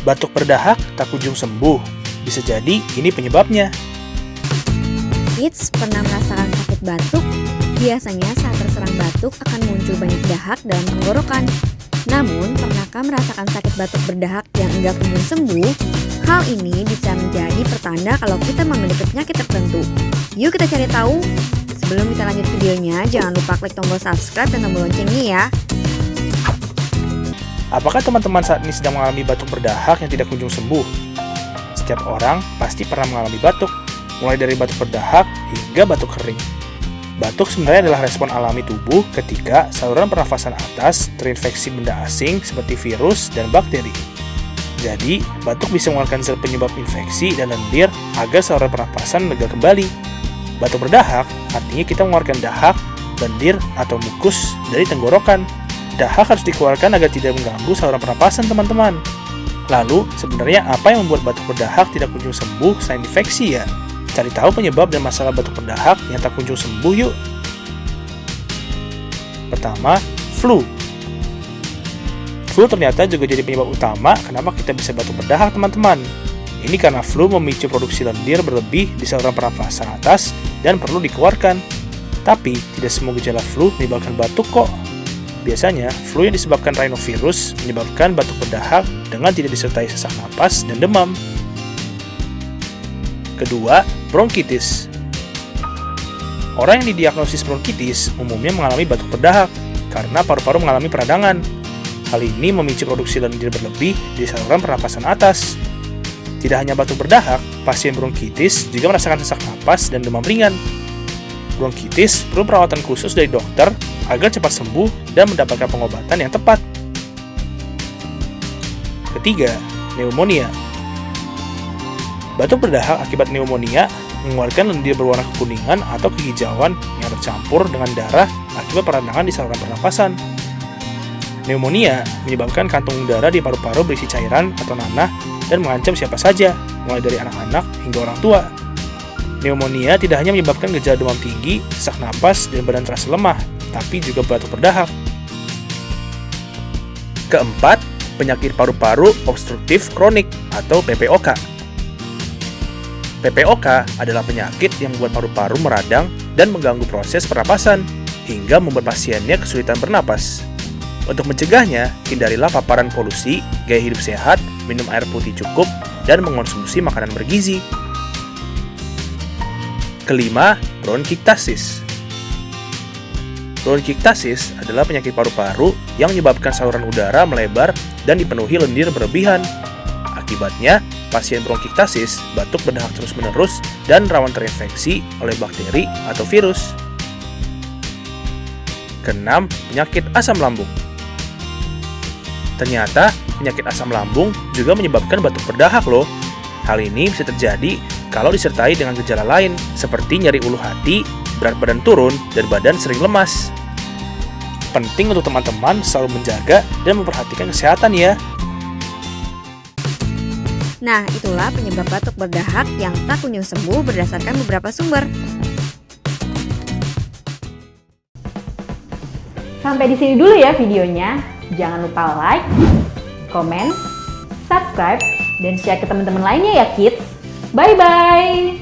Batuk berdahak tak kunjung sembuh. Bisa jadi ini penyebabnya. Kids pernah merasakan sakit batuk? Biasanya saat terserang batuk akan muncul banyak dahak dalam tenggorokan. Namun, pernahkah merasakan sakit batuk berdahak yang enggak kunjung sembuh? Hal ini bisa menjadi pertanda kalau kita memiliki penyakit tertentu. Yuk kita cari tahu. Sebelum kita lanjut videonya, jangan lupa klik tombol subscribe dan tombol loncengnya ya. Apakah teman-teman saat ini sedang mengalami batuk berdahak yang tidak kunjung sembuh? Setiap orang pasti pernah mengalami batuk, mulai dari batuk berdahak hingga batuk kering. Batuk sebenarnya adalah respon alami tubuh ketika saluran pernafasan atas terinfeksi benda asing seperti virus dan bakteri. Jadi, batuk bisa mengeluarkan sel penyebab infeksi dan lendir agar saluran pernafasan lega kembali. Batuk berdahak artinya kita mengeluarkan dahak, lendir, atau mukus dari tenggorokan. Dahak harus dikeluarkan agar tidak mengganggu saluran pernapasan, teman-teman. Lalu, sebenarnya apa yang membuat batuk berdahak tidak kunjung sembuh selain infeksi ya? Cari tahu penyebab dan masalah batuk berdahak yang tak kunjung sembuh yuk. Pertama, flu. Flu ternyata juga jadi penyebab utama kenapa kita bisa batuk berdahak, teman-teman. Ini karena flu memicu produksi lendir berlebih di saluran pernafasan atas dan perlu dikeluarkan. Tapi, tidak semua gejala flu menyebabkan batuk kok. Biasanya, flu yang disebabkan rhinovirus menyebabkan batuk berdahak dengan tidak disertai sesak napas dan demam. Kedua, bronkitis. Orang yang didiagnosis bronkitis umumnya mengalami batuk berdahak karena paru-paru mengalami peradangan. Hal ini memicu produksi lendir berlebih di saluran pernapasan atas. Tidak hanya batuk berdahak, pasien bronkitis juga merasakan sesak napas dan demam ringan. Bronkitis perlu perawatan khusus dari dokter agar cepat sembuh dan mendapatkan pengobatan yang tepat. Ketiga, pneumonia. Batuk berdahak akibat pneumonia mengeluarkan lendir berwarna kekuningan atau kehijauan yang bercampur dengan darah akibat peradangan di saluran pernapasan. Pneumonia menyebabkan kantung udara di paru-paru berisi cairan atau nanah dan mengancam siapa saja, mulai dari anak-anak hingga orang tua. Pneumonia tidak hanya menyebabkan gejala demam tinggi, sesak napas, dan badan terasa lemah, tapi juga batuk berdahak. Keempat, penyakit paru-paru obstruktif kronik atau PPOK. PPOK adalah penyakit yang membuat paru-paru meradang dan mengganggu proses pernapasan, hingga membuat pasiennya kesulitan bernapas. Untuk mencegahnya, hindarilah paparan polusi, gaya hidup sehat, minum air putih cukup, dan mengonsumsi makanan bergizi. Kelima, bronkiektasis. Bronkiektasis adalah penyakit paru-paru yang menyebabkan saluran udara melebar dan dipenuhi lendir berlebihan. Akibatnya, pasien bronkiektasis batuk berdahak terus-menerus dan rawan terinfeksi oleh bakteri atau virus. Keenam, penyakit asam lambung. Ternyata, penyakit asam lambung juga menyebabkan batuk berdahak loh. Hal ini bisa terjadi kalau disertai dengan gejala lain seperti nyeri ulu hati, berat badan turun, dan badan sering lemas. Penting untuk teman-teman selalu menjaga dan memperhatikan kesehatan ya. Nah, itulah penyebab batuk berdahak yang tak kunjung sembuh berdasarkan beberapa sumber. Sampai di sini dulu ya videonya. Jangan lupa like, komen, subscribe, dan share ke teman-teman lainnya ya kids. Bye-bye!